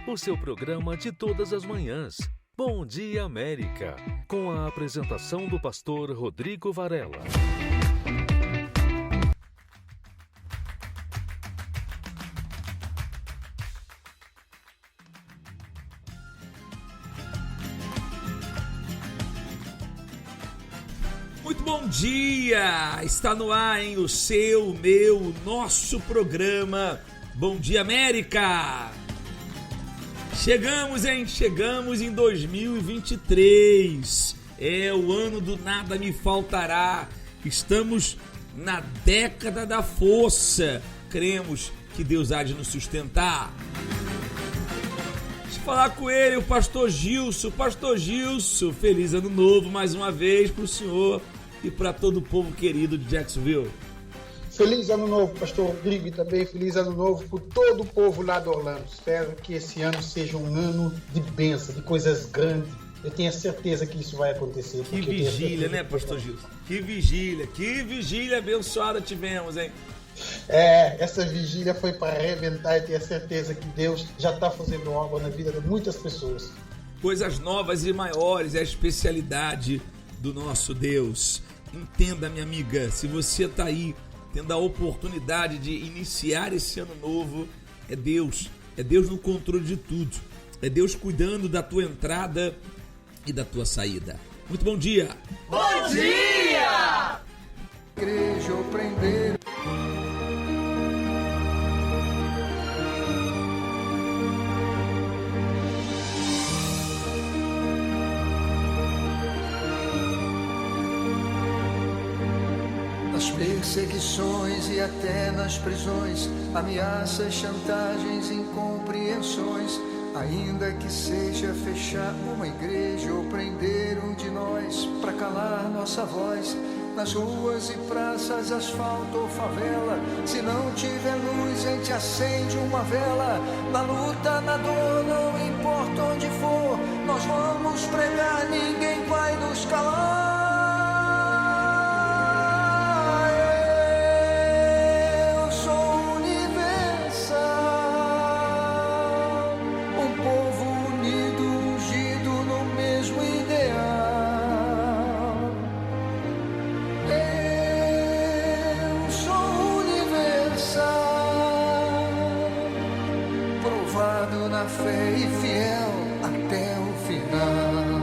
o seu programa de todas as manhãs. Bom Dia América, com a apresentação do pastor Rodrigo Varela. Muito bom dia! Está no ar, hein? O seu, meu, nosso programa Bom Dia América! Chegamos, hein? Chegamos em 2023. É o ano do nada me faltará. Estamos na década da força. Cremos que Deus há de nos sustentar. Deixa eu falar com ele, o pastor Gilson. Pastor Gilson, feliz ano novo mais uma vez para o senhor e para todo o povo querido de Jacksonville. Feliz ano novo, pastor Rodrigo, e também feliz ano novo por todo o povo lá de Orlando. Espero que esse ano seja um ano de bênção, de coisas grandes. Eu tenho certeza que isso vai acontecer. Que vigília, né, pastor Gilson? Que vigília abençoada tivemos, hein? Essa vigília foi para arrebentar e tenho certeza que Deus já está fazendo algo na vida de muitas pessoas. Coisas novas e maiores é a especialidade do nosso Deus. Entenda, minha amiga, se você está aí tendo a oportunidade de iniciar esse ano novo, é Deus no controle de tudo, é Deus cuidando da tua entrada e da tua saída. Muito bom dia! Bom dia! Igreja ou prender. Nas perseguições e até nas prisões, ameaças, chantagens, incompreensões, ainda que seja fechar uma igreja ou prender um de nós para calar nossa voz, nas ruas e praças, asfalto ou favela, se não tiver luz, a gente acende uma vela. Na luta, na dor, não importa onde for, nós vamos pregar, ninguém vai nos calar. Na fé e fiel até o final.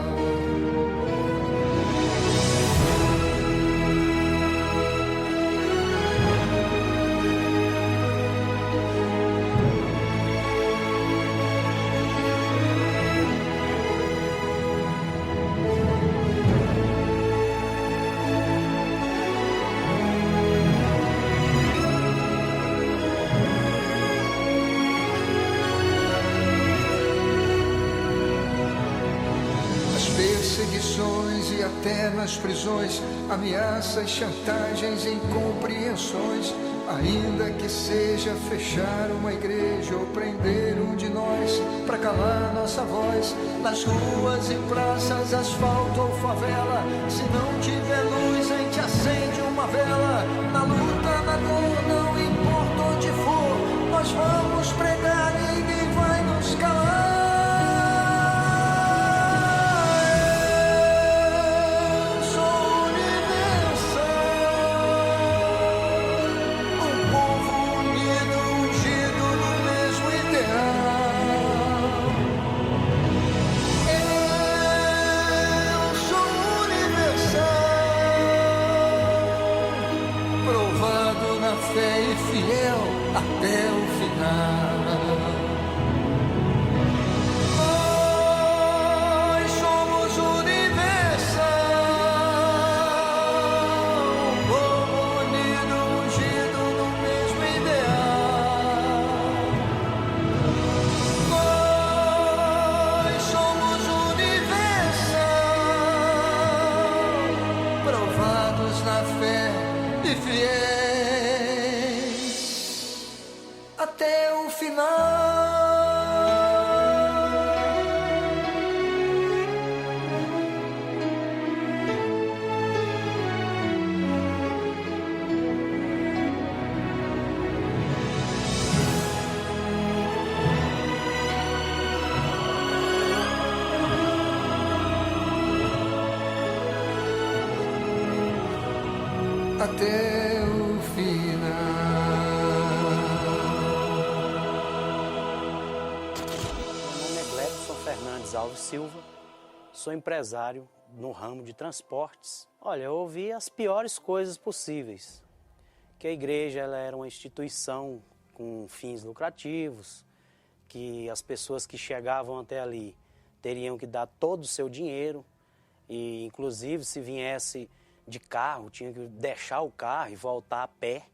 Perseguições e até nas prisões, ameaças, chantagens, incompreensões, ainda que seja fechar uma igreja ou prender um de nós para calar nossa voz, nas ruas e praças, asfalto ou favela, se não tiver luz a gente acende uma vela. Na luta, na dor, não importa onde for, nós vamos pregar, ninguém vai nos calar. Fé e fiel até o final. até o final. Meu nome é Glebson Fernandes Alves Silva, sou empresário no ramo de transportes. Olha, eu ouvi as piores coisas possíveis, que a igreja ela era uma instituição com fins lucrativos, que as pessoas que chegavam até ali teriam que dar todo o seu dinheiro e, inclusive, se viesse de carro, tinha que deixar o carro e voltar a pé.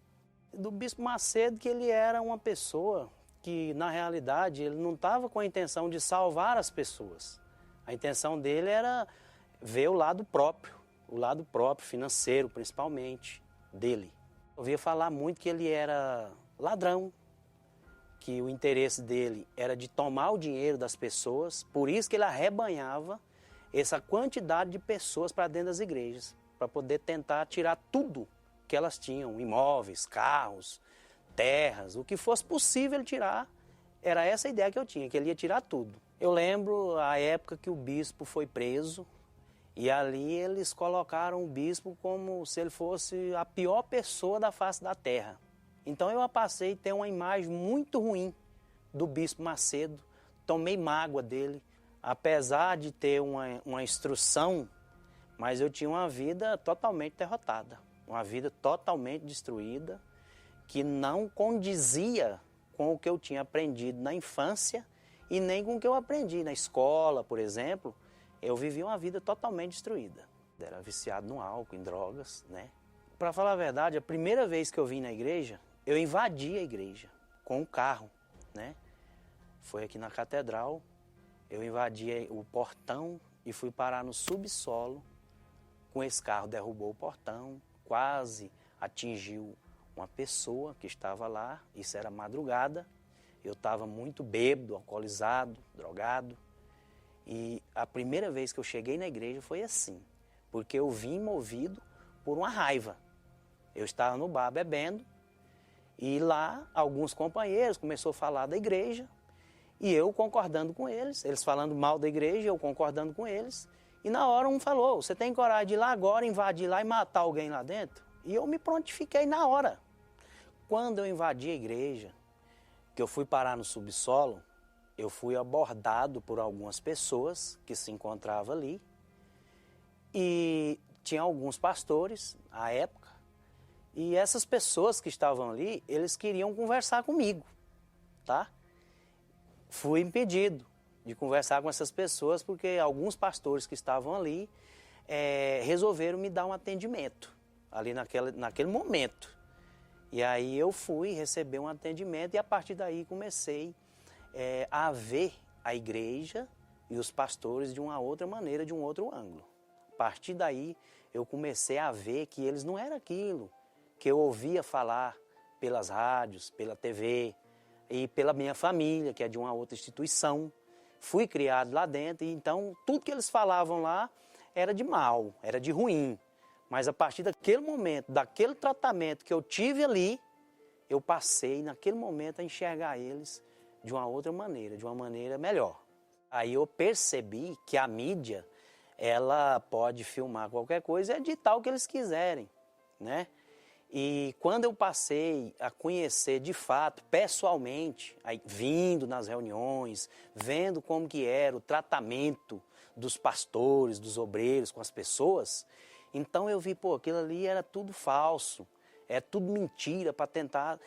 Do Bispo Macedo que ele era uma pessoa que, na realidade, ele não estava com a intenção de salvar as pessoas. A intenção dele era ver o lado próprio financeiro, principalmente, dele. Eu ouvia falar muito que ele era ladrão, que o interesse dele era de tomar o dinheiro das pessoas, por isso que ele arrebanhava essa quantidade de pessoas para dentro das igrejas, para poder tentar tirar tudo que elas tinham, imóveis, carros, terras, o que fosse possível ele tirar, era essa a ideia que eu tinha, que ele ia tirar tudo. Eu lembro a época que o bispo foi preso, e ali eles colocaram o bispo como se ele fosse a pior pessoa da face da terra. Então eu passei a ter uma imagem muito ruim do Bispo Macedo, tomei mágoa dele, apesar de ter uma instrução, mas eu tinha uma vida totalmente derrotada, uma vida totalmente destruída, que não condizia com o que eu tinha aprendido na infância e nem com o que eu aprendi na escola, por exemplo. Eu vivia uma vida totalmente destruída. Era viciado no álcool, em drogas, né? Para falar a verdade, a primeira vez que eu vim na igreja, eu invadi a igreja com um carro, né? Foi aqui na catedral, eu invadi o portão e fui parar no subsolo. Com esse carro derrubou o portão, quase atingiu uma pessoa que estava lá, isso era madrugada. Eu estava muito bêbado, alcoolizado, drogado. E a primeira vez que eu cheguei na igreja foi assim, porque eu vim movido por uma raiva. Eu estava no bar bebendo e lá alguns companheiros começaram a falar da igreja e eu concordando com eles falando mal da igreja, eu concordando com eles. E na hora um falou, você tem coragem de ir lá agora, invadir lá e matar alguém lá dentro? E eu me prontifiquei na hora. Quando eu invadi a igreja, que eu fui parar no subsolo, eu fui abordado por algumas pessoas que se encontravam ali e tinha alguns pastores à época e essas pessoas que estavam ali, eles queriam conversar comigo, tá? Fui impedido de conversar com essas pessoas porque alguns pastores que estavam ali resolveram me dar um atendimento ali naquele momento. E aí eu fui receber um atendimento e a partir daí comecei a ver a igreja e os pastores de uma outra maneira, de um outro ângulo. A partir daí eu comecei a ver que eles não eram aquilo que eu ouvia falar pelas rádios, pela TV e pela minha família, que é de uma outra instituição. Fui criado lá dentro e então tudo que eles falavam lá era de mal, era de ruim. Mas a partir daquele momento, daquele tratamento que eu tive ali, eu passei naquele momento a enxergar eles de uma outra maneira, de uma maneira melhor. Aí eu percebi que a mídia, ela pode filmar qualquer coisa e editar o que eles quiserem, né? E quando eu passei a conhecer de fato, pessoalmente, aí, vindo nas reuniões, vendo como que era o tratamento dos pastores, dos obreiros com as pessoas, então eu vi, pô, aquilo ali era tudo falso, é tudo mentira para tentar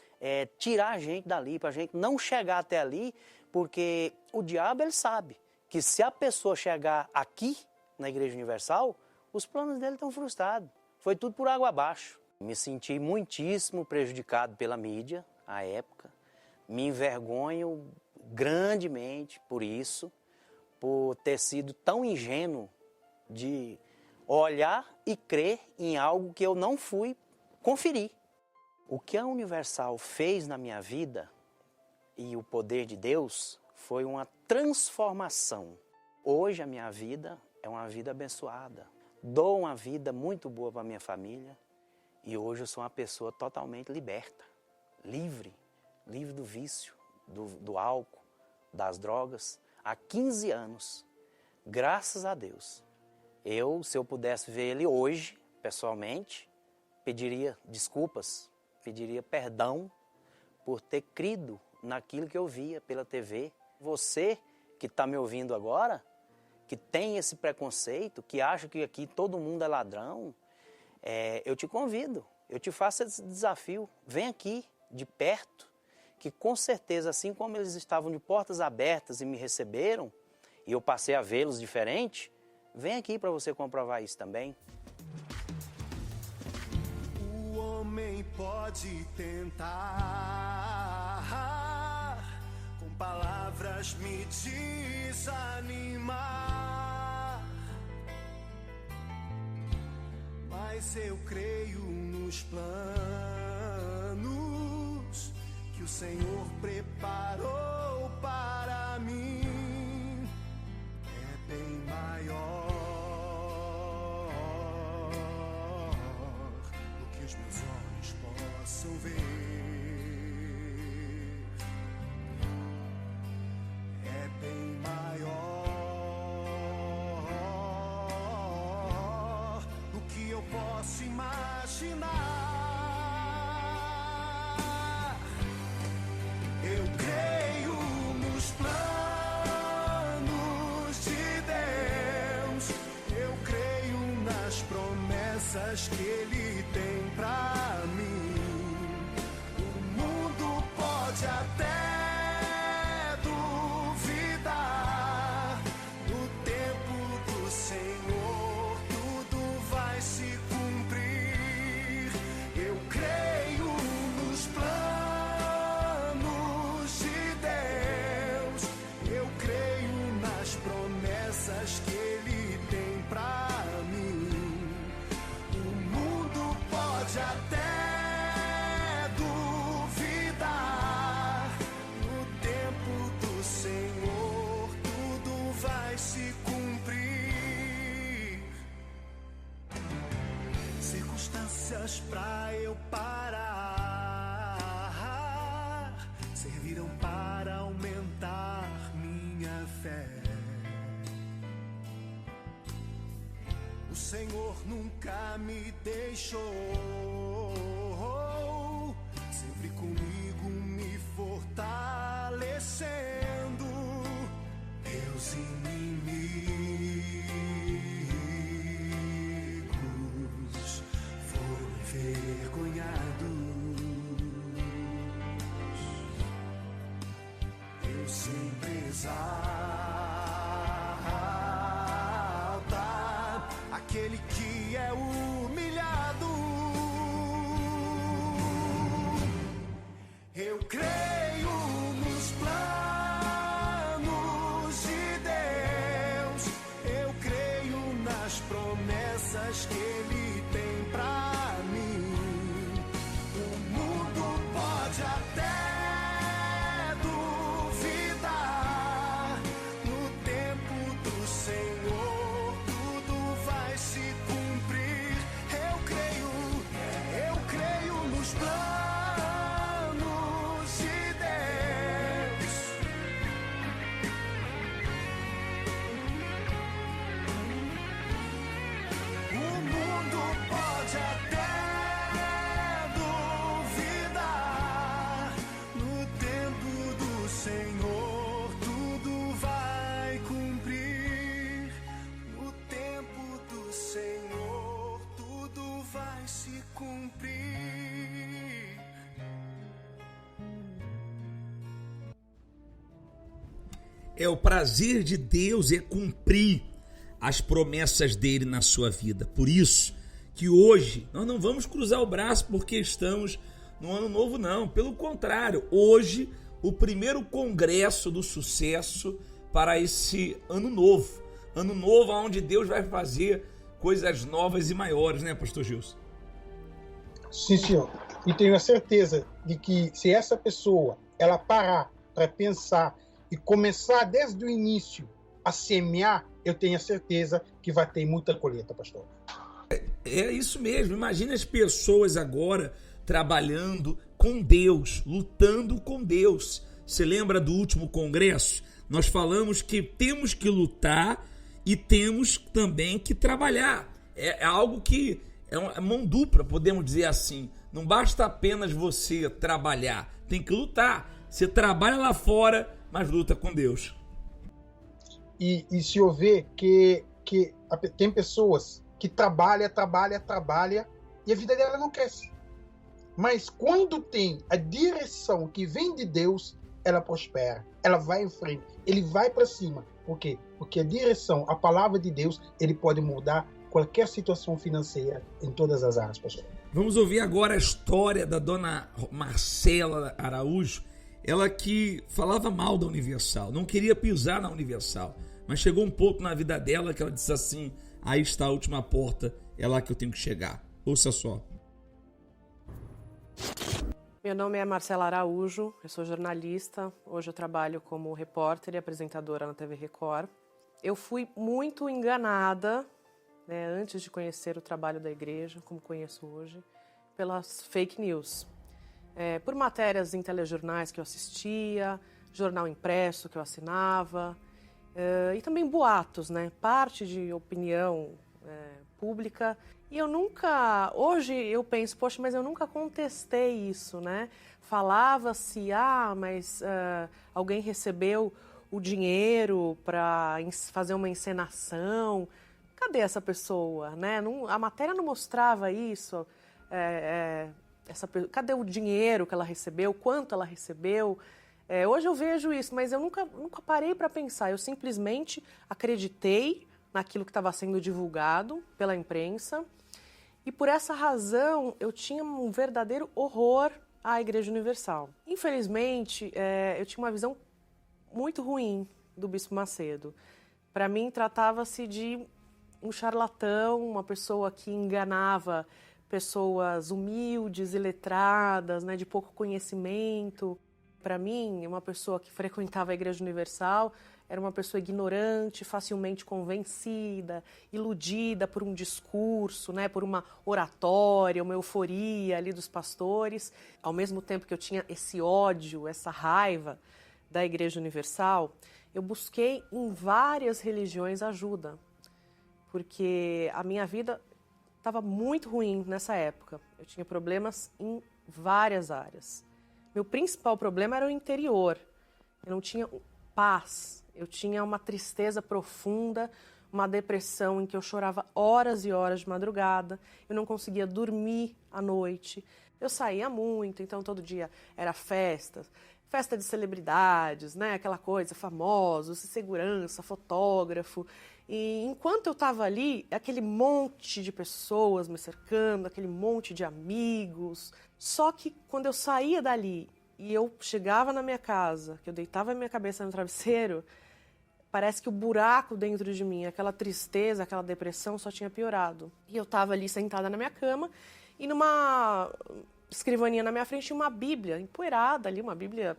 tirar a gente dali, para a gente não chegar até ali, porque o diabo ele sabe que se a pessoa chegar aqui na Igreja Universal, os planos dele estão frustrados. Foi tudo por água abaixo. Me senti muitíssimo prejudicado pela mídia à época, me envergonho grandemente por isso, por ter sido tão ingênuo de olhar e crer em algo que eu não fui conferir. O que a Universal fez na minha vida e o poder de Deus foi uma transformação. Hoje a minha vida é uma vida abençoada. Dou uma vida muito boa para a minha família e hoje eu sou uma pessoa totalmente liberta, livre do vício, do álcool, das drogas. Há 15 anos, graças a Deus. Se eu pudesse ver ele hoje, pessoalmente, pediria desculpas, pediria perdão por ter crido naquilo que eu via pela TV. Você que está me ouvindo agora, que tem esse preconceito, que acha que aqui todo mundo é ladrão, eu te convido, eu te faço esse desafio. Vem aqui, de perto, que com certeza, assim como eles estavam de portas abertas e me receberam, e eu passei a vê-los diferente, vem aqui para você comprovar isso também. O homem pode tentar com palavras me desanimar, mas eu creio nos planos que o Senhor preparou para mim. É bem maior do que os meus olhos possam ver. É bem maior do que eu posso imaginar. Eu creio nos planos de Deus, eu creio nas promessas que Ele tem pra mim. O mundo pode até duvidar, no tempo do Senhor tudo vai se cumprir. Eu creio nos planos de Deus, eu creio nas promessas que Ele tem pra mim. O mundo pode até duvidar, no tempo do Senhor tudo vai se cumprir. Circunstâncias pra eu parar serviram para aumentar minha fé. O Senhor nunca me deixou, sempre comigo me fortalecendo. Meus inimigos foram envergonhados. Eu sempre exalta aquele que é humilhado. Eu creio nos planos de Deus, eu creio nas promessas que Ele tem pra mim. O mundo pode até duvidar, no tempo do Senhor tudo vai se cumprir. Eu creio nos planos de Deus. O mundo pode até duvidar, no tempo do Senhor tudo vai cumprir. No tempo do Senhor tudo vai se cumprir. O prazer de Deus é cumprir as promessas dele na sua vida. Por isso que hoje nós não vamos cruzar o braço porque estamos no ano novo, não. Pelo contrário, hoje o primeiro congresso do sucesso para esse ano novo. Ano novo onde Deus vai fazer coisas novas e maiores, né, pastor Gilson? Sim, senhor. E tenho a certeza de que se essa pessoa ela parar para pensar e começar desde o início a semear, eu tenho a certeza que vai ter muita colheita, pastor. É isso mesmo. Imagina as pessoas agora trabalhando com Deus, lutando com Deus. Você lembra do último congresso? Nós falamos que temos que lutar e temos também que trabalhar. É algo que é uma mão dupla, podemos dizer assim. Não basta apenas você trabalhar, tem que lutar. Você trabalha lá fora, mas luta com Deus. E se eu ver que tem pessoas que trabalham e a vida dela não cresce. Mas quando tem a direção que vem de Deus, ela prospera, ela vai em frente, ele vai para cima. Por quê? Porque a direção, a palavra de Deus, ele pode mudar qualquer situação financeira em todas as áreas, pastor. Vamos ouvir agora a história da dona Marcela Araújo, ela que falava mal da Universal, não queria pisar na Universal, mas chegou um ponto na vida dela que ela disse assim: aí está a última porta, é lá que eu tenho que chegar. Ouça só. Meu nome é Marcela Araújo, eu sou jornalista, hoje eu trabalho como repórter e apresentadora na TV Record. Eu fui muito enganada, né, antes de conhecer o trabalho da igreja, como conheço hoje, pelas fake news. Por matérias em telejornais que eu assistia, jornal impresso que eu assinava, e também boatos, né, parte de opinião pública. E eu nunca, hoje eu penso, poxa, mas eu nunca contestei isso, né? Falava-se, mas alguém recebeu o dinheiro para fazer uma encenação. Cadê essa pessoa, né? A matéria não mostrava isso. Cadê o dinheiro que ela recebeu? Quanto ela recebeu? Hoje eu vejo isso, mas eu nunca parei para pensar. Eu simplesmente acreditei naquilo que estava sendo divulgado pela imprensa. E por essa razão, eu tinha um verdadeiro horror à Igreja Universal. Infelizmente, eu tinha uma visão muito ruim do Bispo Macedo. Para mim, tratava-se de um charlatão, uma pessoa que enganava pessoas humildes e letradas, né, de pouco conhecimento. Para mim, uma pessoa que frequentava a Igreja Universal era uma pessoa ignorante, facilmente convencida, iludida por um discurso, né, por uma oratória, uma euforia ali dos pastores. Ao mesmo tempo que eu tinha esse ódio, essa raiva da Igreja Universal, eu busquei em várias religiões ajuda, porque a minha vida estava muito ruim nessa época. Eu tinha problemas em várias áreas. Meu principal problema era o interior. Eu não tinha paz. Eu tinha uma tristeza profunda, uma depressão em que eu chorava horas e horas de madrugada, eu não conseguia dormir à noite. Eu saía muito, então todo dia era festa de celebridades, né? Aquela coisa, famosos, segurança, fotógrafo. E enquanto eu estava ali, aquele monte de pessoas me cercando, aquele monte de amigos. Só que quando eu saía dali e eu chegava na minha casa, que eu deitava a minha cabeça no travesseiro, parece que o buraco dentro de mim, aquela tristeza, aquela depressão só tinha piorado. E eu estava ali sentada na minha cama e numa escrivaninha na minha frente tinha uma Bíblia empoeirada ali, uma Bíblia,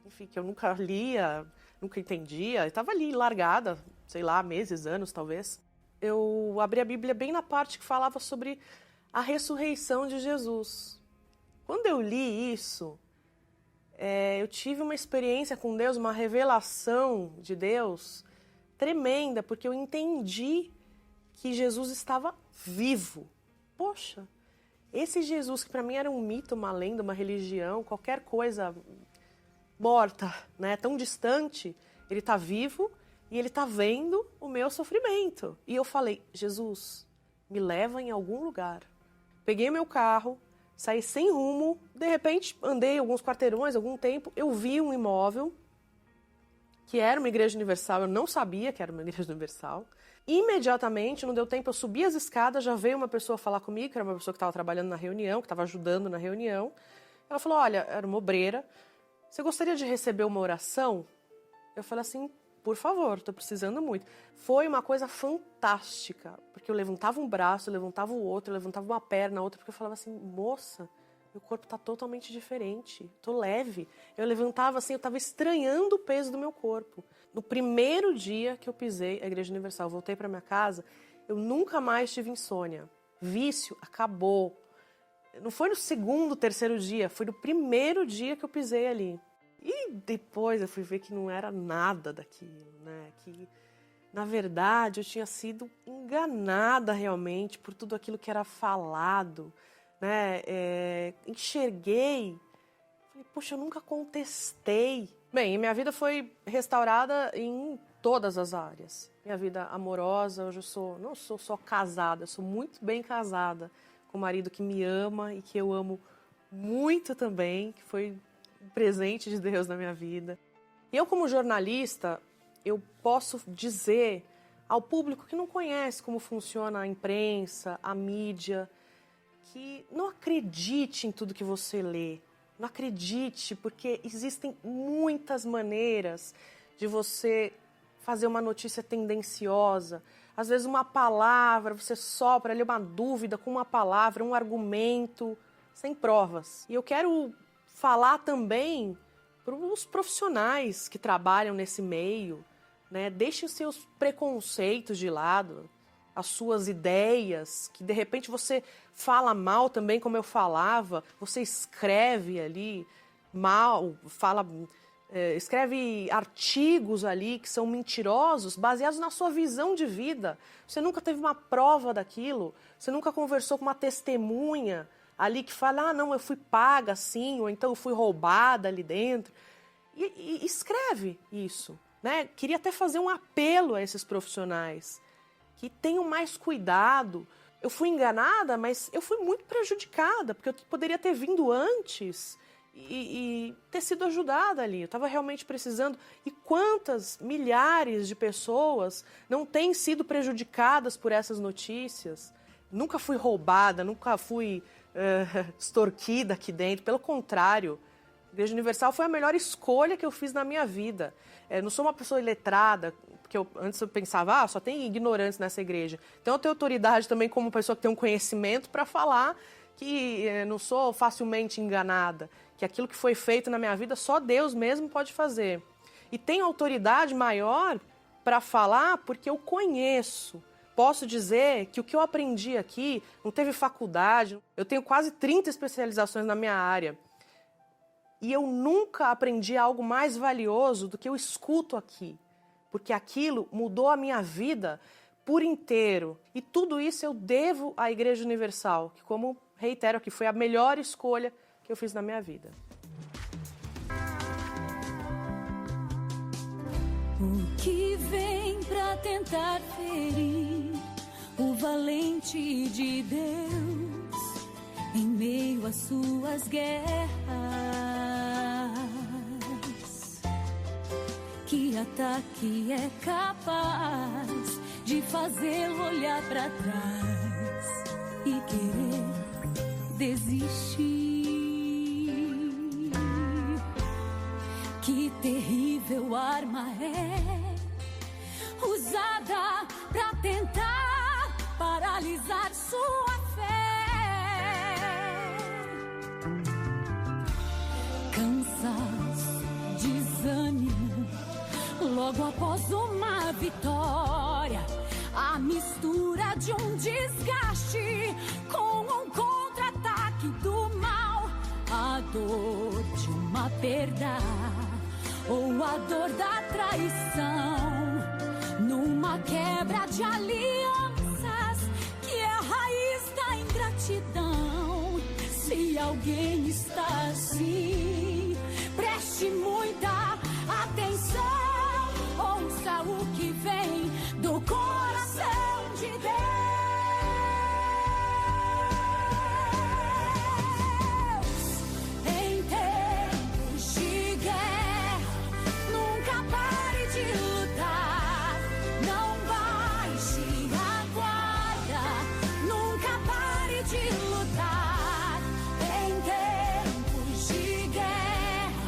enfim, que eu nunca lia, nunca entendia. Estava ali largada, sei lá, meses, anos talvez. Eu abri a Bíblia bem na parte que falava sobre a ressurreição de Jesus. Quando eu li isso, eu tive uma experiência com Deus, uma revelação de Deus tremenda, porque eu entendi que Jesus estava vivo. Poxa, esse Jesus que para mim era um mito, uma lenda, uma religião, qualquer coisa morta, né, tão distante, ele está vivo e ele está vendo o meu sofrimento. E eu falei, Jesus, me leva em algum lugar. Peguei meu carro, saí sem rumo, de repente andei alguns quarteirões, algum tempo, eu vi um imóvel que era uma igreja universal, eu não sabia que era uma igreja universal. Imediatamente, não deu tempo, eu subi as escadas, já veio uma pessoa falar comigo, que era uma pessoa que estava trabalhando na reunião, que estava ajudando na reunião. Ela falou, olha, era uma obreira, você gostaria de receber uma oração? Eu falei assim, por favor, estou precisando muito. Foi uma coisa fantástica, porque eu levantava um braço, eu levantava o outro, eu levantava uma perna, a outra, porque eu falava assim, moça, meu corpo está totalmente diferente, estou leve. Eu levantava assim, eu estava estranhando o peso do meu corpo. No primeiro dia que eu pisei a Igreja Universal, voltei para minha casa, eu nunca mais tive insônia. Vício acabou. Não foi no segundo, terceiro dia, foi no primeiro dia que eu pisei ali. E depois eu fui ver que não era nada daquilo, né? Que Na verdade, eu tinha sido enganada realmente por tudo aquilo que era falado, né? Enxerguei, falei, poxa, eu nunca contestei. Bem, minha vida foi restaurada em todas as áreas. Minha vida amorosa, hoje eu não sou só casada, eu sou muito bem casada, com um marido que me ama e que eu amo muito também, que foi um presente de Deus na minha vida. E eu, como jornalista, eu posso dizer ao público que não conhece como funciona a imprensa, a mídia, que não acredite em tudo que você lê. Não acredite, porque existem muitas maneiras de você fazer uma notícia tendenciosa. Às vezes uma palavra, você sopra ali uma dúvida com uma palavra, um argumento, sem provas. E eu quero falar também para os profissionais que trabalham nesse meio, né? Deixem os seus preconceitos de lado, as suas ideias, que de repente você fala mal também, como eu falava, você escreve ali mal, escreve artigos ali que são mentirosos, baseados na sua visão de vida. Você nunca teve uma prova daquilo, você nunca conversou com uma testemunha ali que fala, não, eu fui paga assim, ou então eu fui roubada ali dentro. E escreve isso, né? Queria até fazer um apelo a esses profissionais que tenham mais cuidado. Eu fui enganada, mas eu fui muito prejudicada, porque eu poderia ter vindo antes e ter sido ajudada ali. Eu estava realmente precisando. E quantas milhares de pessoas não têm sido prejudicadas por essas notícias? Nunca fui roubada, nunca fui extorquida aqui dentro. Pelo contrário, a Igreja Universal foi a melhor escolha que eu fiz na minha vida. Não sou uma pessoa iletrada, porque antes eu pensava, só tem ignorantes nessa igreja. Então eu tenho autoridade também como pessoa que tem um conhecimento para falar que não sou facilmente enganada, que aquilo que foi feito na minha vida só Deus mesmo pode fazer. E tenho autoridade maior para falar porque eu conheço. Posso dizer que o que eu aprendi aqui não teve faculdade, eu tenho quase 30 especializações na minha área. E eu nunca aprendi algo mais valioso do que eu escuto aqui. Porque aquilo mudou a minha vida por inteiro. E tudo isso eu devo à Igreja Universal, que, como reitero aqui, foi a melhor escolha que eu fiz na minha vida. O que vem pra tentar ferir o valente de Deus em meio às suas guerras? Que ataque é capaz de fazê-lo olhar pra trás e querer desistir? Que terrível arma é usada pra tentar paralisar sua fé. Cansaço, desânimo, logo após uma vitória, a mistura de um desgaste com um contra-ataque do mal, a dor de uma perda ou a dor da traição, numa quebra de alianças que é a raiz da ingratidão. Se alguém está assim, preste muita atenção. Ouça o que vem do coração de Deus. Em tempos de guerra, nunca pare de lutar. Não baixe a guarda, nunca pare de lutar. Em tempos de guerra,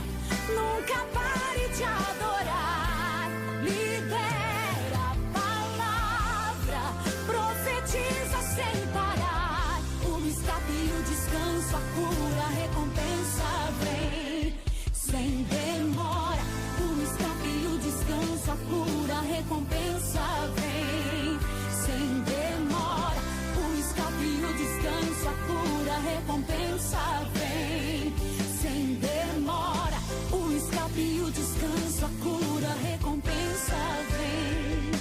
nunca pare de adorar. Libera a palavra, profetiza sem parar. O escape e o descanso, a cura, a recompensa vem sem demora. O escape e o descanso, a cura, a recompensa vem sem demora. O escape e o descanso, a cura, a recompensa vem sem demora. O escape e o descanso, a cura, a recompensa vem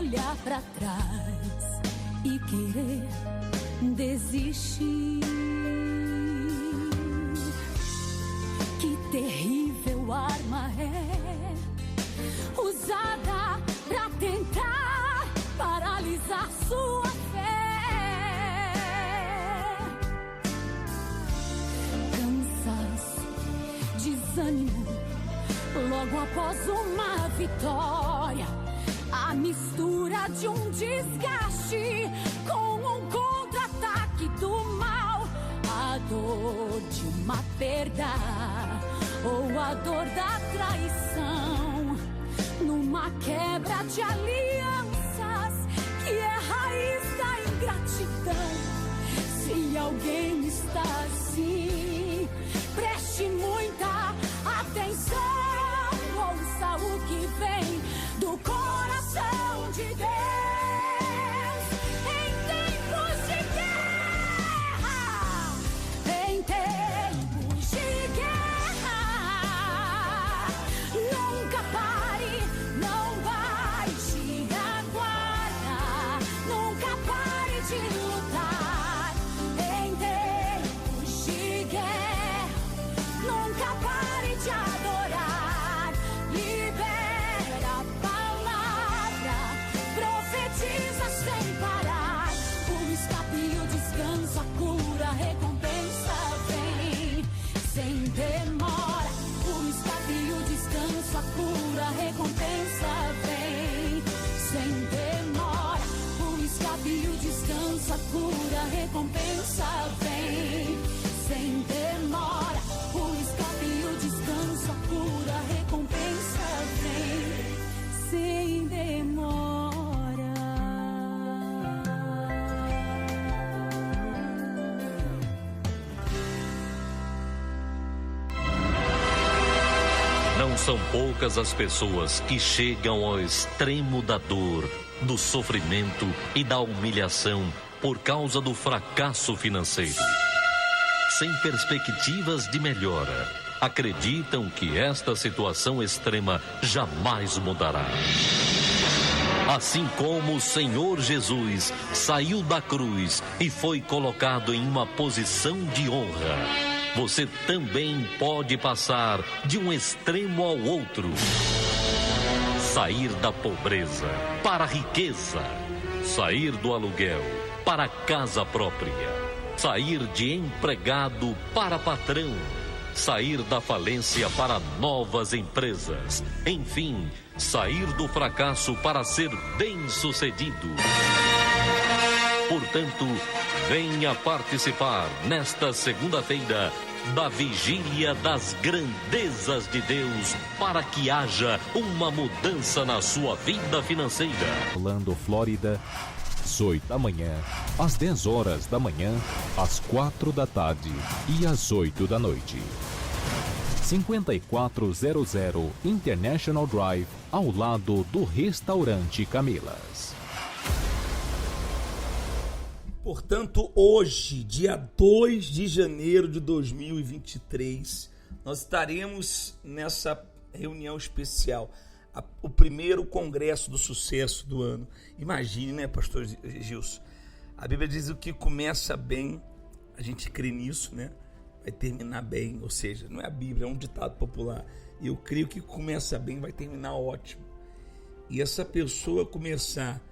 olhar pra trás e querer desistir. Que terrível arma é usada pra tentar paralisar sua fé. Cansaço, desânimo, logo após uma vitória, a mistura de um desgaste com um contra-ataque do mal, a dor de uma perda ou a dor da traição, numa quebra de alianças que é raiz da ingratidão. Se alguém está assim, preste muita atenção, ouça o que vem do coração de Deus. Em tempos de guerra, em tempos de guerra, nunca pare, não baixe a guarda, nunca pare de lutar. Em tempos de guerra, nunca pare de adorar. Libera a palavra, profetiza sem parar. O escape e o descanso, a cura, a recompensa vem sem demora. O escape e o descanso, a cura, a recompensa vem sem demora. O escape e o descanso, a cura, a recompensa vem sem demora. O escape e o descanso, a cura, a recompensa vem sem demora. Não são poucas as pessoas que chegam ao extremo da dor, do sofrimento e da humilhação por causa do fracasso financeiro. Sem perspectivas de melhora, acreditam que esta situação extrema jamais mudará. Assim como o Senhor Jesus saiu da cruz e foi colocado em uma posição de honra, você também pode passar de um extremo ao outro. Sair da pobreza para a riqueza. Sair do aluguel para a casa própria. Sair de empregado para patrão. Sair da falência para novas empresas. Enfim, sair do fracasso para ser bem-sucedido. Portanto, venha participar nesta segunda-feira da Vigília das Grandezas de Deus, para que haja uma mudança na sua vida financeira. Orlando, Flórida, às 8 da manhã, às 10 horas da manhã, às 4 da tarde e às 8 da noite. 5400 International Drive, ao lado do Restaurante Camilas. Portanto, hoje, dia 2 de janeiro de 2023, nós estaremos nessa reunião especial, o primeiro congresso do sucesso do ano. Imagine, né, pastor Gilson? A Bíblia diz: o que começa bem, a gente crê nisso, né? Vai terminar bem, ou seja, não é a Bíblia, é um ditado popular. E eu creio que começa bem, vai terminar ótimo. E essa pessoa começar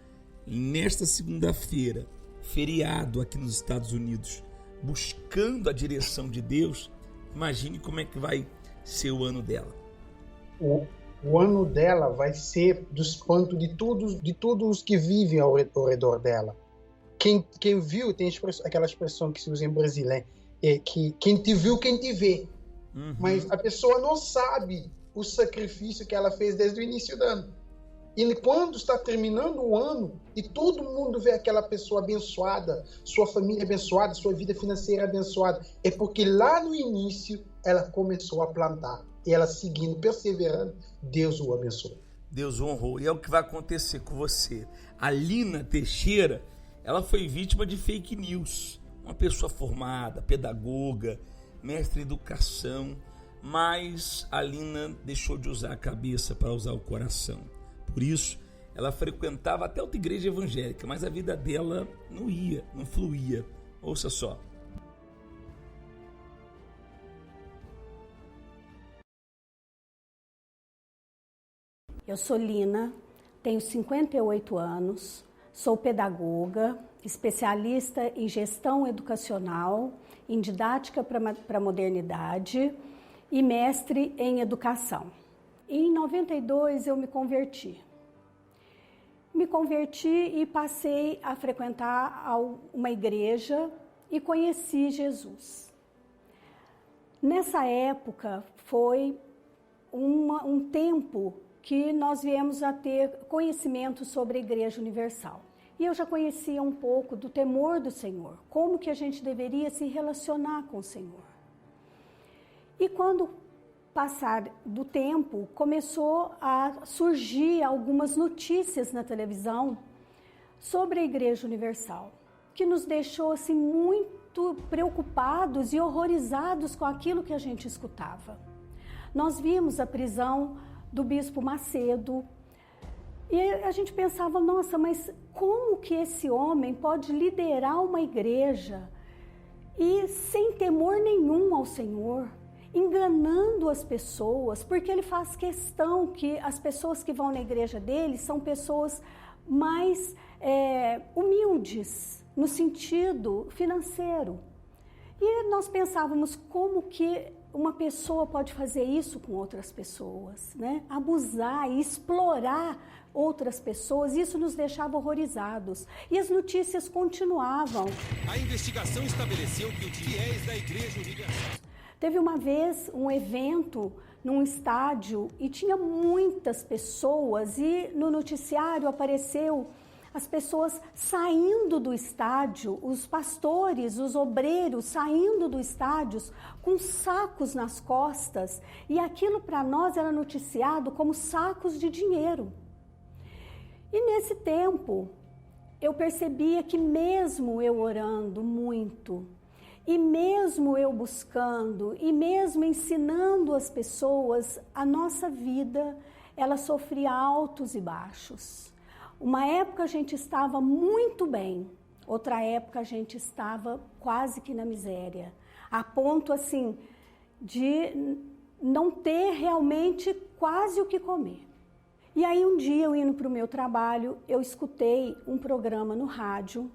nesta segunda-feira, feriado aqui nos Estados Unidos, buscando a direção de Deus, imagine como é que vai ser o ano dela. O ano dela vai ser do espanto de todos os que vivem ao redor dela. Quem viu, tem aquela expressão que se usa em brasileiro, que quem te viu, quem te vê. Uhum. Mas a pessoa não sabe o sacrifício que ela fez desde o início do ano. E quando está terminando o ano e todo mundo vê aquela pessoa abençoada, sua família abençoada, sua vida financeira abençoada, é porque lá no início ela começou a plantar. E ela seguindo, perseverando, Deus o abençoou. Deus o honrou. E é o que vai acontecer com você. A Lina Teixeira, ela foi vítima de fake news. Uma pessoa formada, pedagoga, mestre em educação, mas a Lina deixou de usar a cabeça para usar o coração. Por isso, ela frequentava até outra igreja evangélica, mas a vida dela não ia, não fluía. Ouça só. Eu sou Lina, tenho 58 anos, sou pedagoga, especialista em gestão educacional, em didática para a modernidade e mestre em educação. Em 92 eu me converti. E passei a frequentar uma igreja e conheci Jesus. Nessa época foi um tempo que nós viemos a ter conhecimento sobre a Igreja Universal. E eu já conhecia um pouco do temor do Senhor, como que a gente deveria se relacionar com o Senhor. E quando passar do tempo, começou a surgir algumas notícias na televisão sobre a Igreja Universal, que nos deixou assim muito preocupados e horrorizados com aquilo que a gente escutava. Nós vimos a prisão do Bispo Macedo, e a gente pensava, nossa, mas como que esse homem pode liderar uma igreja e sem temor nenhum ao Senhor, enganando as pessoas, porque ele faz questão que as pessoas que vão na igreja dele são pessoas mais humildes, no sentido financeiro. E nós pensávamos como que uma pessoa pode fazer isso com outras pessoas, né? Abusar e explorar outras pessoas, isso nos deixava horrorizados. E as notícias continuavam. A investigação estabeleceu que os fiéis da Igreja Universal... Teve uma vez um evento num estádio e tinha muitas pessoas e no noticiário apareceu as pessoas saindo do estádio, os pastores, os obreiros saindo do estádio com sacos nas costas, e aquilo para nós era noticiado como sacos de dinheiro. E nesse tempo eu percebia que mesmo eu orando muito, e mesmo eu buscando, e mesmo ensinando as pessoas, a nossa vida, ela sofria altos e baixos. Uma época a gente estava muito bem, outra época a gente estava quase que na miséria, a ponto assim de não ter realmente quase o que comer. E aí um dia eu indo para o meu trabalho, eu escutei um programa no rádio,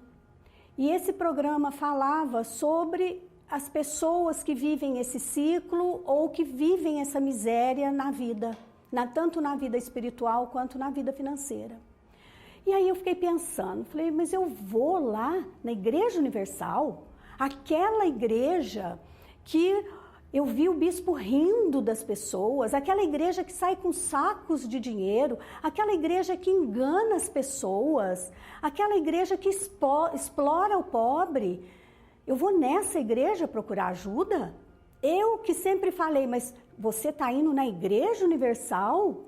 e esse programa falava sobre as pessoas que vivem esse ciclo ou que vivem essa miséria na vida, tanto na vida espiritual quanto na vida financeira. E aí eu fiquei pensando, falei, mas eu vou lá na Igreja Universal, aquela igreja que eu vi o bispo rindo das pessoas, aquela igreja que sai com sacos de dinheiro, aquela igreja que engana as pessoas, aquela igreja que explora o pobre. Eu vou nessa igreja procurar ajuda? Eu que sempre falei, mas você está indo na Igreja Universal?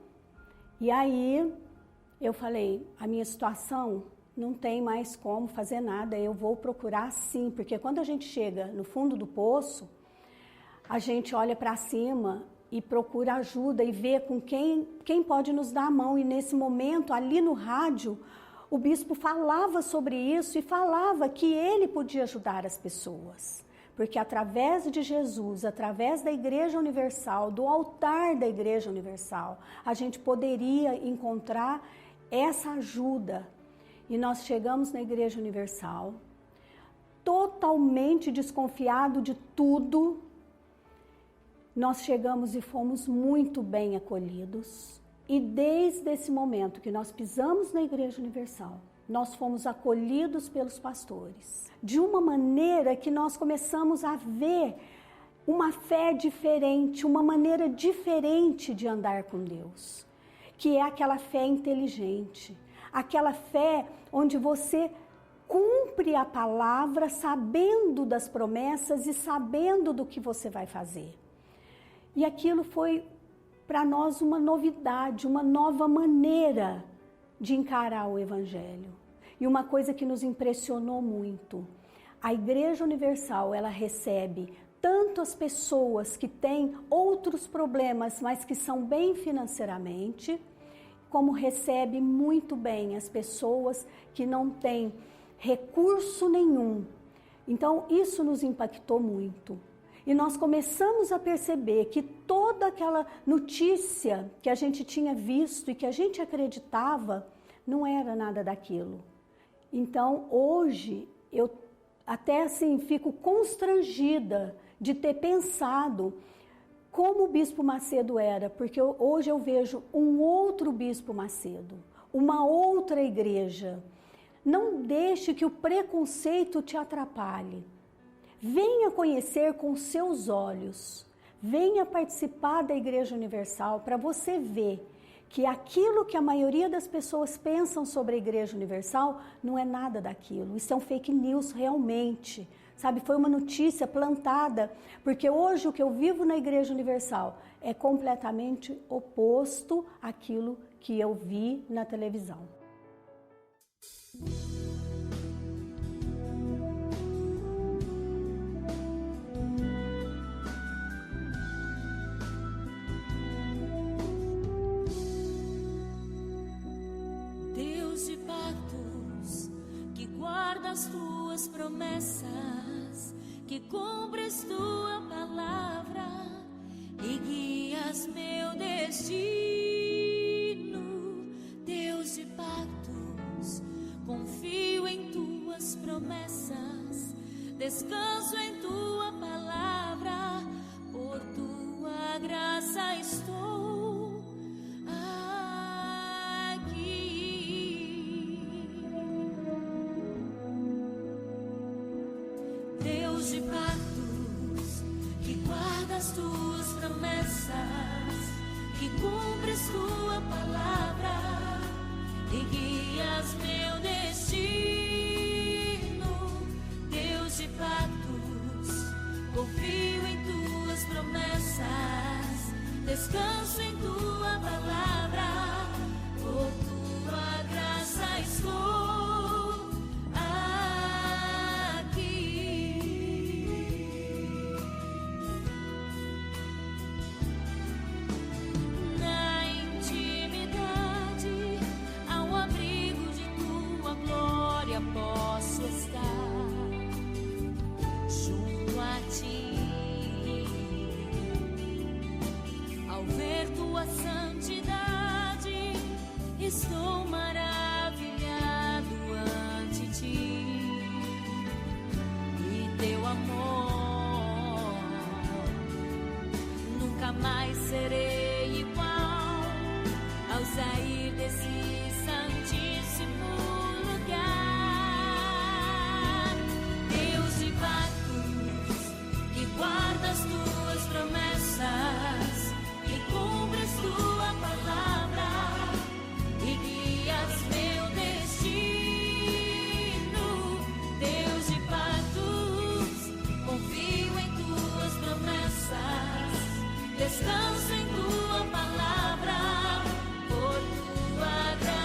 E aí eu falei, a minha situação não tem mais como fazer nada, eu vou procurar sim, porque quando a gente chega no fundo do poço, a gente olha para cima e procura ajuda e vê com quem pode nos dar a mão. E nesse momento, ali no rádio, o bispo falava sobre isso e falava que ele podia ajudar as pessoas. Porque através de Jesus, através da Igreja Universal, do altar da Igreja Universal, a gente poderia encontrar essa ajuda. E nós chegamos na Igreja Universal, totalmente desconfiado de tudo. Nós chegamos e fomos muito bem acolhidos. E desde esse momento que nós pisamos na Igreja Universal, nós fomos acolhidos pelos pastores. De uma maneira que nós começamos a ver uma fé diferente, uma maneira diferente de andar com Deus. Que é aquela fé inteligente, aquela fé onde você cumpre a palavra sabendo das promessas e sabendo do que você vai fazer. E aquilo foi para nós uma novidade, uma nova maneira de encarar o Evangelho. E uma coisa que nos impressionou muito, a Igreja Universal, ela recebe tanto as pessoas que têm outros problemas, mas que são bem financeiramente, como recebe muito bem as pessoas que não têm recurso nenhum. Então, isso nos impactou muito. E nós começamos a perceber que toda aquela notícia que a gente tinha visto e que a gente acreditava, não era nada daquilo. Então, hoje, eu até assim fico constrangida de ter pensado como o Bispo Macedo era, porque hoje eu vejo um outro Bispo Macedo, uma outra igreja. Não deixe que o preconceito te atrapalhe. Venha conhecer com seus olhos, venha participar da Igreja Universal para você ver que aquilo que a maioria das pessoas pensam sobre a Igreja Universal não é nada daquilo. Isso é um fake news realmente. Sabe, foi uma notícia plantada, porque hoje o que eu vivo na Igreja Universal é completamente oposto àquilo que eu vi na televisão. Deus de pactos, que guarda as tuas promessas, que cumpres tua palavra e guias meu destino. Deus de pactos, confio em tuas promessas, descanso em tua palavra, por tua graça estou aqui. Deus de pactos, que guardas tuas promessas, que cumpres tua palavra e guias meu destino. Deus de pactos, confio em tuas promessas, descanso em tua palavra, por tua graça estou posso estar junto a ti. Ao ver tua santidade, estou maravilhado ante ti. E teu amor, nunca mais serei igual ao sair desse santíssimo lugar. Guardas tuas promessas e cumpres tua palavra e guias meu destino. Deus de pactos, confio em tuas promessas, descanso em tua palavra, por tua graça.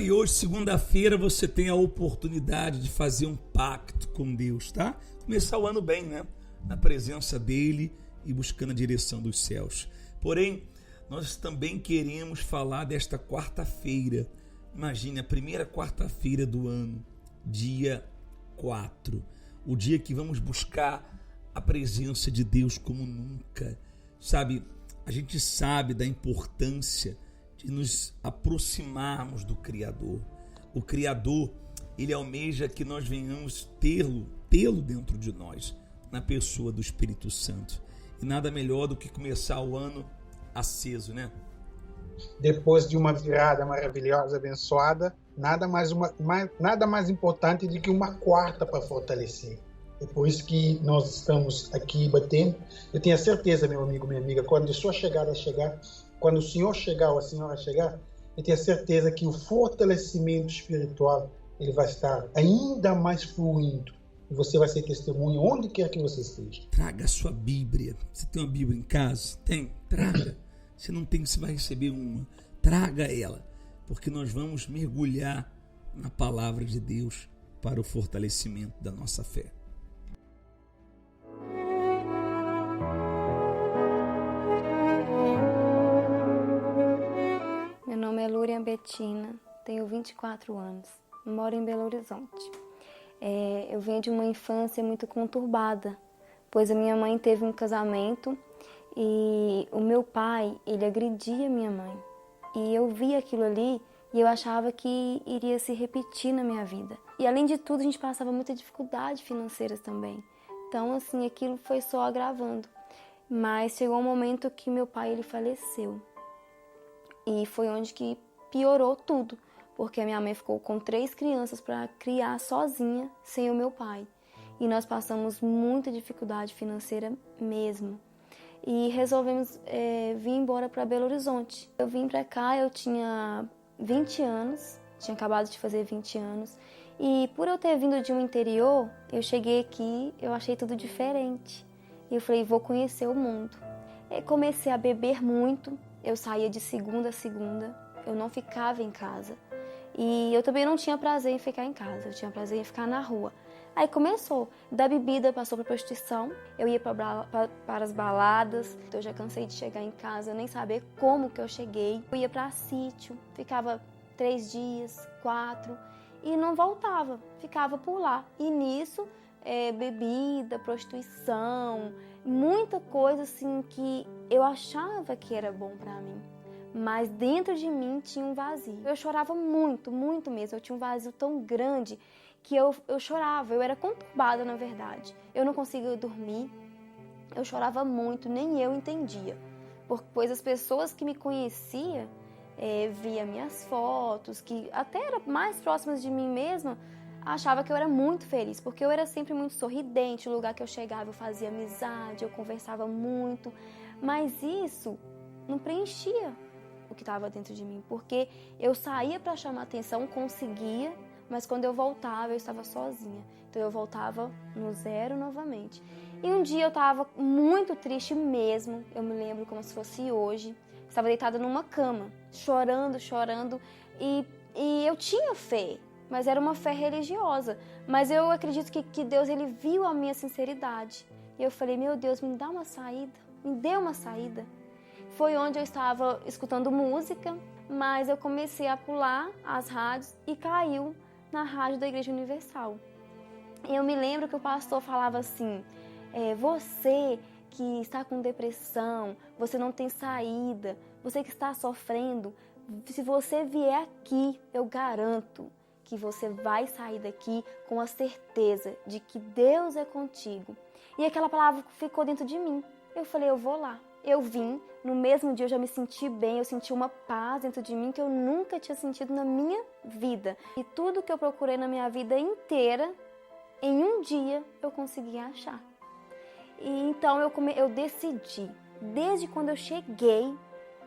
aí, hoje, segunda-feira, você tem a oportunidade de fazer um pacto com Deus, tá? Começar o ano bem, né? Na presença dele e buscando a direção dos céus. Porém, nós também queremos falar desta quarta-feira. Imagine, a primeira quarta-feira do ano, dia 4. O dia que vamos buscar a presença de Deus como nunca. Sabe, a gente sabe da importância de nos aproximarmos do Criador. O Criador, ele almeja que nós venhamos tê-lo dentro de nós, na pessoa do Espírito Santo. E nada melhor do que começar o ano aceso, né? Depois de uma virada maravilhosa, abençoada, nada mais importante do que uma quarta para fortalecer. É por isso que nós estamos aqui batendo. Eu tenho a certeza, meu amigo, minha amiga, quando a sua chegada chegar, quando o senhor chegar ou a senhora chegar, eu tenho a certeza que o fortalecimento espiritual ele vai estar ainda mais fluindo. E você vai ser testemunha onde quer que você esteja. Traga a sua Bíblia. Você tem uma Bíblia em casa? Tem? Traga. Se não tem, você vai receber uma. Traga ela, porque nós vamos mergulhar na palavra de Deus para o fortalecimento da nossa fé. Meu nome é Lúria Betina, tenho 24 anos, moro em Belo Horizonte. Eu venho de uma infância muito conturbada, pois a minha mãe teve um casamento e o meu pai, ele agredia minha mãe. E eu via aquilo ali e eu achava que iria se repetir na minha vida. E além de tudo, a gente passava muita dificuldade financeira também. Então, assim, aquilo foi só agravando. Mas chegou um momento que meu pai, ele faleceu. E foi onde que piorou tudo. Porque a minha mãe ficou com 3 crianças para criar sozinha, sem o meu pai. E nós passamos muita dificuldade financeira mesmo. E resolvemos vir embora para Belo Horizonte. Eu vim para cá, eu tinha 20 anos, tinha acabado de fazer 20 anos. E por eu ter vindo de um interior, eu cheguei aqui, eu achei tudo diferente. E eu falei, vou conhecer o mundo. E comecei a beber muito, eu saía de segunda a segunda, eu não ficava em casa. E eu também não tinha prazer em ficar em casa, eu tinha prazer em ficar na rua. Aí começou, da bebida passou para prostituição, eu ia para as baladas, eu já cansei de chegar em casa, nem saber como que eu cheguei. Eu ia para sítio, ficava 3 dias, 4 e não voltava, ficava por lá. E nisso, bebida, prostituição, muita coisa assim que eu achava que era bom para mim. Mas dentro de mim tinha um vazio. Eu chorava muito, muito mesmo. Eu tinha um vazio tão grande que eu chorava. Eu era conturbada, na verdade. Eu não conseguia dormir. Eu chorava muito, nem eu entendia. Pois as pessoas que me conheciam, via minhas fotos, que até eram mais próximas de mim mesma, achava que eu era muito feliz. Porque eu era sempre muito sorridente. No lugar que eu chegava, eu fazia amizade, eu conversava muito. Mas isso não preenchia o que estava dentro de mim, porque eu saía para chamar atenção, conseguia, mas quando eu voltava, eu estava sozinha. Então eu voltava no zero novamente. E um dia eu estava muito triste mesmo, eu me lembro como se fosse hoje. Estava deitada numa cama, chorando, e eu tinha fé, mas era uma fé religiosa. Mas eu acredito que Deus, ele viu a minha sinceridade. E eu falei, meu Deus, me dá uma saída, me dê uma saída. Foi onde eu estava escutando música, mas eu comecei a pular as rádios e caiu na rádio da Igreja Universal. E eu me lembro que o pastor falava assim, você que está com depressão, você não tem saída, você que está sofrendo, se você vier aqui, eu garanto que você vai sair daqui com a certeza de que Deus é contigo. E aquela palavra ficou dentro de mim. Eu falei, eu vou lá. Eu vim, no mesmo dia eu já me senti bem, eu senti uma paz dentro de mim que eu nunca tinha sentido na minha vida. E tudo que eu procurei na minha vida inteira, em um dia eu consegui achar. E então eu decidi, desde quando eu cheguei,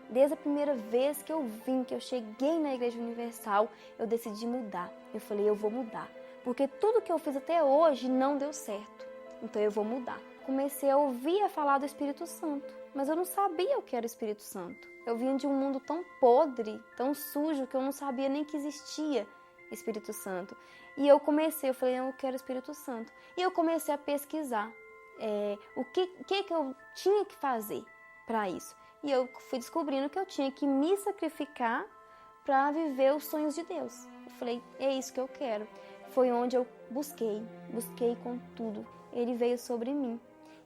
desde a primeira vez que eu vim, que eu cheguei na Igreja Universal, eu decidi mudar. Eu falei, eu vou mudar, porque tudo que eu fiz até hoje não deu certo, então eu vou mudar. Comecei a ouvir falar do Espírito Santo, mas eu não sabia o que era o Espírito Santo. Eu vinha de um mundo tão podre, tão sujo, que eu não sabia nem que existia Espírito Santo. E eu falei, eu quero Espírito Santo. E eu comecei a pesquisar o que eu tinha que fazer para isso. E eu fui descobrindo que eu tinha que me sacrificar para viver os sonhos de Deus. Eu falei, é isso que eu quero. Foi onde eu busquei com tudo. Ele veio sobre mim.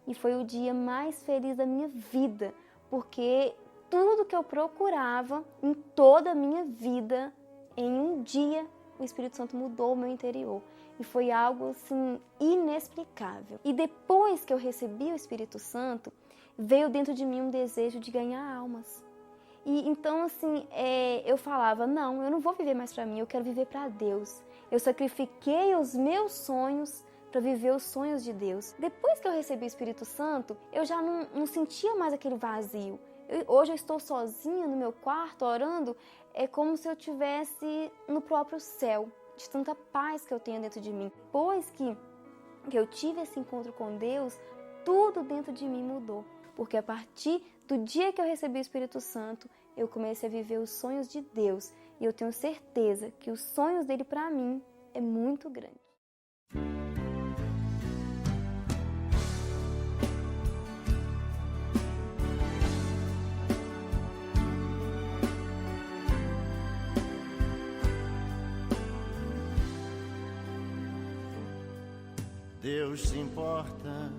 E foi o dia mais feliz da minha vida, porque tudo que eu procurava em toda a minha vida, em um dia, o Espírito Santo mudou o meu interior. E foi algo, assim, inexplicável. E depois que eu recebi o Espírito Santo, veio dentro de mim um desejo de ganhar almas. E então, assim, eu falava, não, eu não vou viver mais para mim, eu quero viver para Deus. Eu sacrifiquei os meus sonhos para viver os sonhos de Deus. Depois que eu recebi o Espírito Santo, eu já não sentia mais aquele vazio. Hoje eu estou sozinha no meu quarto orando, é como se eu estivesse no próprio céu, de tanta paz que eu tenho dentro de mim. Depois que eu tive esse encontro com Deus, tudo dentro de mim mudou. Porque a partir do dia que eu recebi o Espírito Santo, eu comecei a viver os sonhos de Deus. E eu tenho certeza que os sonhos dele para mim é muito grande. Deus se importa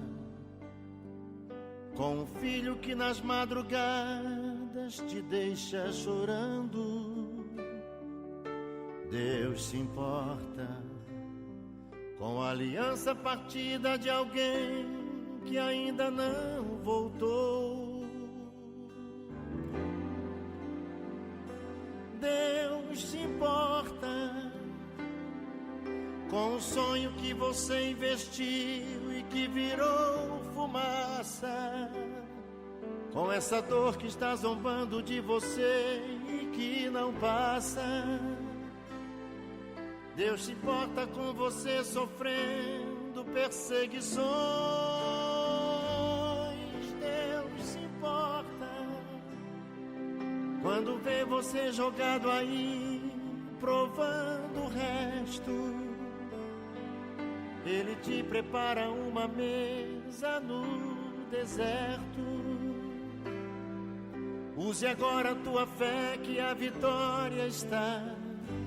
com um filho que nas madrugadas te deixa chorando. Deus se importa com a aliança partida de alguém que ainda não voltou. Deus se importa com o sonho que você investiu e que virou fumaça, com essa dor que está zombando de você e que não passa. Deus se importa com você sofrendo perseguições. Deus se importa quando vê você jogado aí, provando o resto. Ele te prepara uma mesa no deserto. Use agora a tua fé que a vitória está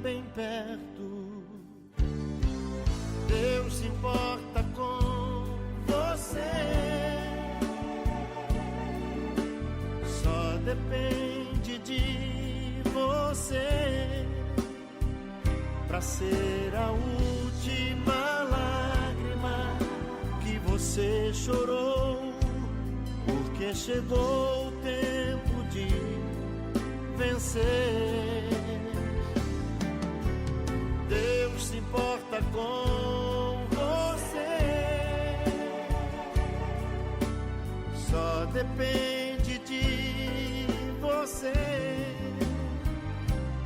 bem perto. Deus se importa com você. Só depende de você pra ser a última lágrima que você chorou, porque chegou o tempo de vencer. Deus se importa com você. Só depende de você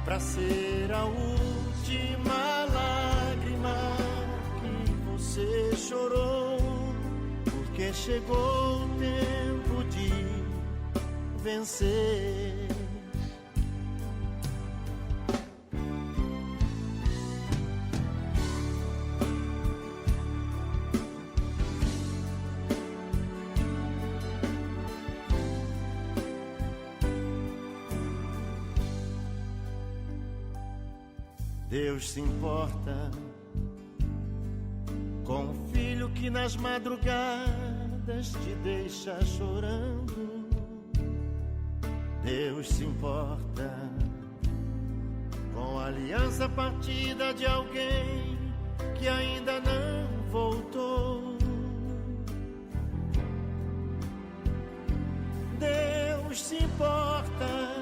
pra ser a última lágrima que você chorou, porque chegou o tempo de vencer. Deus se importa com o filho que nas madrugadas te deixa chorando. Deus se importa com a aliança partida de alguém que ainda não voltou. Deus se importa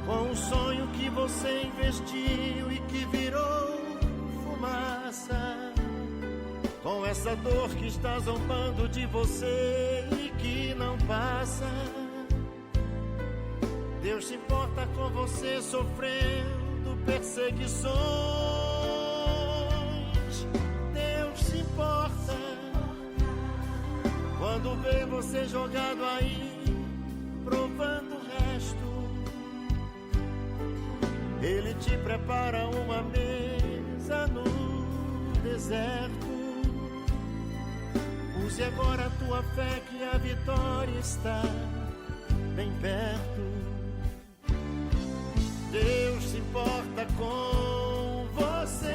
com o sonho que você investiu e que virou fumaça, com essa dor que está zombando de você e que não passa. Deus se importa com você sofrendo perseguições. Deus se importa quando vê você jogado aí, provando Ele te prepara uma mesa no deserto. Use agora a tua fé que a vitória está bem perto. Deus se importa com você.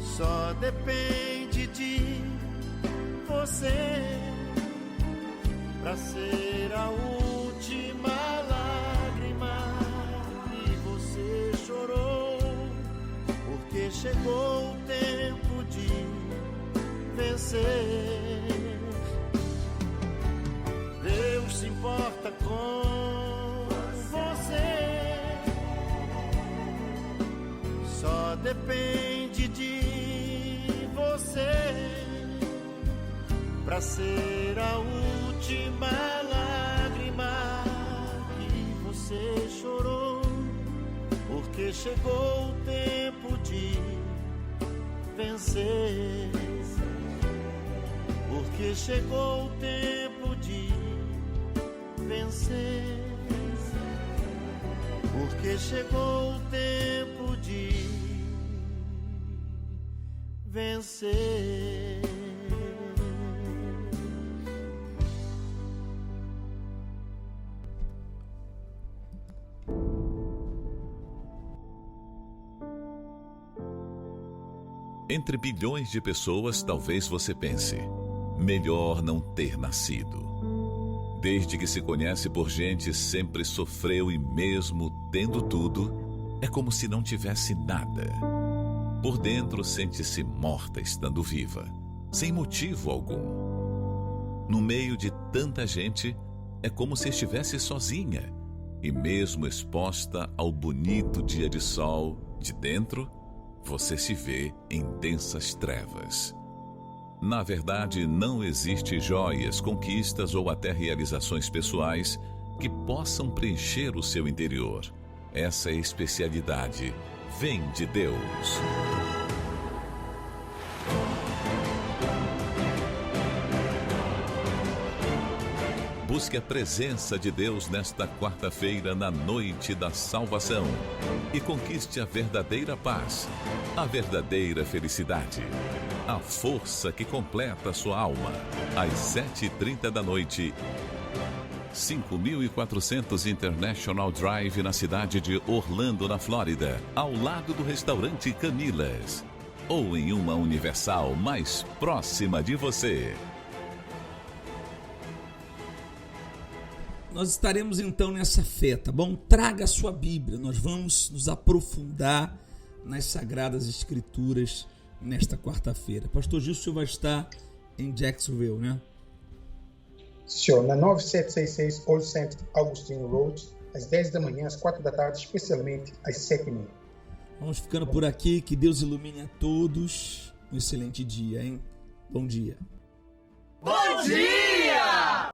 Só depende de você pra ser a última lágrima que você chorou, porque chegou o tempo de vencer. Deus se importa com você. Só depende de você pra ser a última lágrima que você chorou, porque chegou o tempo de vencer. Porque chegou o tempo de vencer. Porque chegou o tempo de vencer. Entre bilhões de pessoas, talvez você pense: melhor não ter nascido. Desde que se conhece por gente, sempre sofreu, e mesmo tendo tudo, é como se não tivesse nada. Por dentro sente-se morta estando viva, sem motivo algum. No meio de tanta gente, é como se estivesse sozinha, e mesmo exposta ao bonito dia de sol, de dentro, você se vê em densas trevas. Na verdade, não existe joias, conquistas ou até realizações pessoais que possam preencher o seu interior. Essa especialidade vem de Deus. Busque a presença de Deus nesta quarta-feira, na noite da salvação, e conquiste a verdadeira paz, a verdadeira felicidade, a força que completa a sua alma. Às 7h30 da noite, 5400 International Drive, na cidade de Orlando, na Flórida, ao lado do restaurante Camilas, ou em uma Universal mais próxima de você. Nós estaremos então nessa fé, tá bom? Traga a sua Bíblia, nós vamos nos aprofundar nas Sagradas Escrituras nesta quarta-feira. Pastor Gil, o senhor vai estar em Jacksonville, né? Senhor, na 9766 Old St. Augustine Road, às 10 da manhã, às 4 da tarde, especialmente às 7h30. Vamos ficando por aqui, que Deus ilumine a todos. Um excelente dia, hein? Bom dia. Bom dia!